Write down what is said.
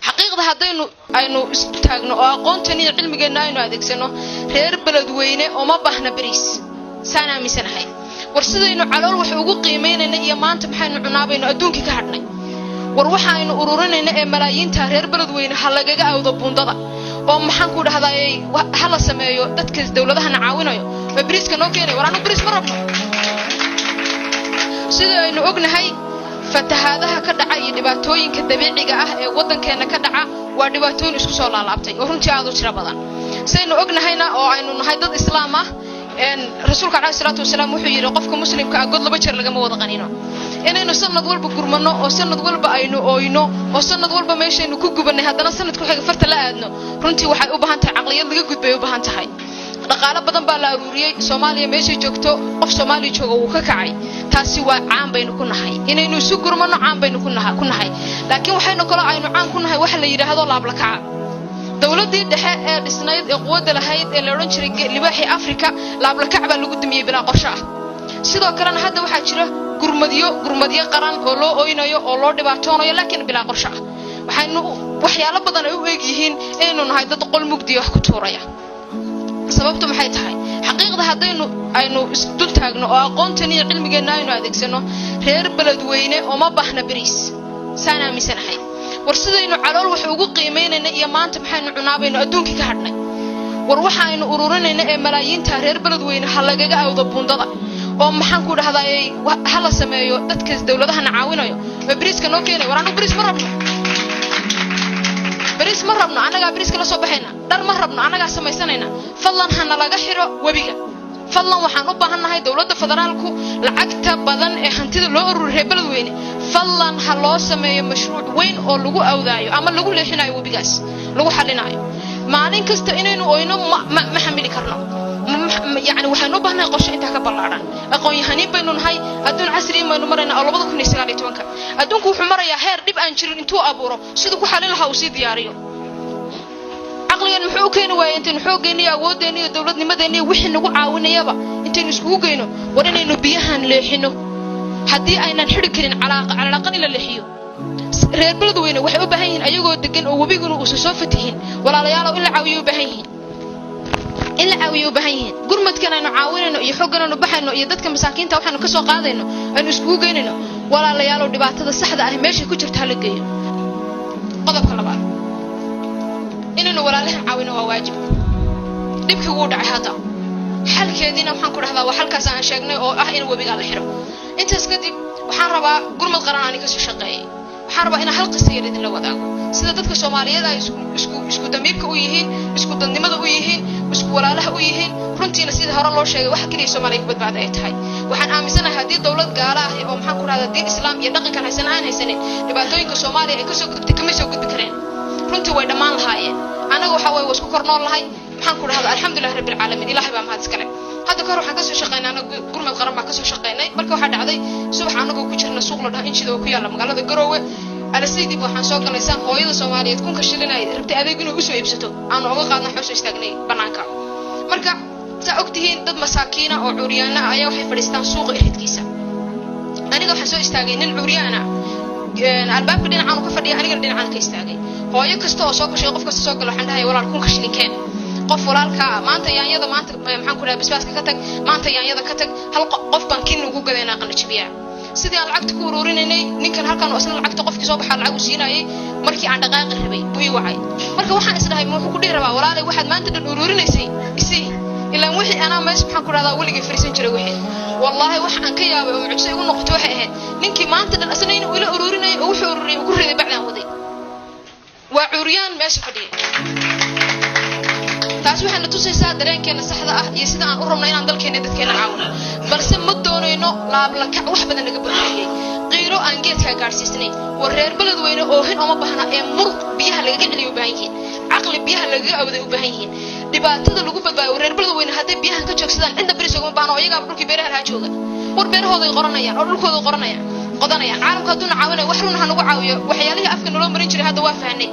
حقيقة هذين أينو استغنوا أقونتني علم جنا إنه هذيك سنة غير بلد وينه وما بحنا بريس سنة مثلا هاي ورصد إنه على الوح وجو قيمين إنه يمان تبحين عنابه إنه أدون كي كهرني وروح إنه أورورن إنه ملايين تغير بلد وينه حلاقة أو ضبون ضد وما حنقول هذا حلا سمايو تتكز دولة ده نعاونه بريس كانوا كيني ورانا بريس مربنا سيدا إنه أجن هاي فتهذا كدعاء دباتوين كدبيعي وطن كأنه كدعاء ودباتوين إسكسوا الله لابتي ورنتي عادو شربنا سيدا أجن هاينا أو إنه هيدا الإسلام إن رسولك عليه الصلاة والسلام وحي رقفكم مسلم كأقول لبشر لجمو وضغنينه إنه سنة دول بكرمنا أو سنة دول بأينو أينو أو سنة دول بمشي إنه كوجو بني هذا سنة كل حاجة فرت لا أدنى رنتي واحد وبهانت عقلية اللي جود بيوبهانت هاي dhaqaale badan baa la aruuriyay Soomaaliya meesha joogto qof Soomaali jooga uu ka kacay taasi waa caan baynu ku nahay inaynu isu gurmano caan baynu ku nahay laakiin waxaynu kala aynu caan ku nahay wax la yiraahdo laab la kaca dawladii dhexe ee dhisnayd ee quwadda lahayd ee la oran jiray libaaxi Afrika laab la kaca baa lagu dumiyay bilaa qorshe ah sidoo kalena hadda waxa jira gurmadyo qaran oo loo ooynayo oo loo dhibaatoonayo laakiin bilaa qorshe ah waxaynu waxyaalo badan ay u eeg yihiin inaynu nahay dad qol mugdi wax ku tuuraya sababtu maxay tahay xaqiiqda hadaynu aynu isdul taagno oo aqoontani cilmigeena aynu adeegsano reer balad weyne oo ma bahna bariis saana misanahay warsidaynu calool wax ugu qiimeynayna iyo maanta maxaynu cunaabayno adduunka ka hadhnay war waxaaynu ururinayna ee malaayiinta reer balad weyne halagaga awda buundada oo maxaan ku dhahdaayay hala sameeyo dadka dawladaha nacaawinayo bariiska noo keenay waraanu bariis ma rabno بريس مربنا أنا جا بريس كلا صباحنا دار مربنا أنا جا سميسنا فلان هنا لقى حرا وبيجا فلان وحنوبة هنا هاي دولة فدرالكو لعكتا بدن هنتي لو الرهبل وين فلان هلا سمي مشروع وين أو لجو أو ذايو أما لجو ليش نايو وبيجاس لجو حلنا أيو معنين كست إنه وينو ما حملي كرنا يعني وحنوبة هنا قش أنت كبلاران أقوي هني بينون هاي أدون عسرين ما نمرنا أول بدو كنيسة على توانك أدون كوح مرة يا هير دب أنشر إنتو أبورو سيدو كحللها وسيد ياريو عقلي المحوكين وين تنحوكيني أوديني الدولة نمدني وحنا وعاوني يابا أنتوا نسوقينه ورنا إنه بيهن لحنه حدي أين نحركين على الأقل للحيو reer beledweyne waxay u baahan yihiin ayagoo degan oo wabiguna uu soo fatihin walaalayaal ila caawiyo baahan yihiin gurmadkan aynu caawinayno iyo xooggan aynu baxayno iyo dadka masaakiinta waxaanu ka soo qaadayno aynu isku geynayno walaalayaal oo dhibaatada saxda ah meesha ku jirta la geeyo qodobka labaad inaynu walaalahan caawino waa waajib dibkii uu dhacay hada xalkeedina waxaan ku dhaxdaa waa halkaas aan sheegnay oo ah in wabiga la xiro intaas kadib waxaan rabaa gurmad qaran aan ka soo shaqeeyay waxaan rabaa in hal qisayr idin la wadaago sida dadka Soomaaliyeed ay isku damiirka u yihiin isku dadnimada u yihiin isku walaalaha u yihiin runtiina sida hore loo sheegay waxa kaliya Soomaaliyeed badbaad ay tahay waxaan aaminsanahay hadii dawlad gaala ah oo maxaan ku raadada diin islaam iyo dhaqankan haysanin dhibaatooyinka Soomaaliya ay ka soo gudbtay kama soo gudbi kareen runtii way dhamaan lahaayeen anaga waxa way isku kornool lahay waxaan ku raadada alxamdulillah rabbil alamin ilaahay baa mahad iskale hadda kor waxaan ka soo shaqeynaa anaga gurmad qaran baa ka soo shaqeynay marka waxa dhacday subax anaga ku jirna suuq la dhahay injida oo ku yaala magaalada Garowe على سيدي waxaan soo galaysan hooyada Soomaaliyeed kun ka shilinay rabtay adeeg inuu u soo iibsato aan uga qaadna xoos istaagnay banaanka marka sa ogtihiin dad masaakiina oo cuuriyaana ayaa waxay fadhiistaan suuqa iridkiisa aniga waxaan soo istaagay nin cuuriyaana albaabka dhinacan ku fadhiya aniga dhinacan ka istaagay hooyo kasta oo soo gashay qof kasta soo galo waxaan dhahay walaal kun ka shilin keen qof walaalka maanta yaanyada maanta maxaan ku raadin basbaaska ka tag maanta yaanyada ka tag hal qof baan kin ugu gadeena qanajibiyaa sidii aan lacagta ku ururinay ninkan halkan oo asna lacagta qofkii soo baxay lacag u siinayay markii aan dhaqaaqi rabay buu wacay marka waxaan isdhahay wuxuu ku dheeraba walaalay waxaad maanta dhan ururinaysay isii ilaa wixii ana mees maxaan ku raada waliga fariisan jiray wixii wallahi wax aan ka yaabay oo mucjisay ugu noqotay waxay ahayd ninkii maanta dhan asna inuu ila ururinay oo wuxuu ururiyay ugu riday bacdan waday waa cuuriyaan meesha fadhiyay taas waxay na tusaysaa dareenkeena saxda ah iyo sida aan u rabnay inaan dalkeena dadkeena caawino balse ma doonayno laab la kac wax badan laga bixiyay qiiro aan geedka gaarsiisnay war reer beledweyne oo hin uma bahna ee muruq biyaha laga celiyo baahan yihiin aqli biyaha laga awday u baahan yihiin dhibaatada lagu badbaado reer beledweyne hadday biyaha ka joogsadaan inta bariis ugu baahan oo iyaga dhulkii beeraha la jooga war beerahooda ay qoranayaan oo dhulkooda qodanayaan caalamka haduu caawinay wax run ahaan ugu caawiyo waxyaalaha afka noo marin jiray hadda waa fahnay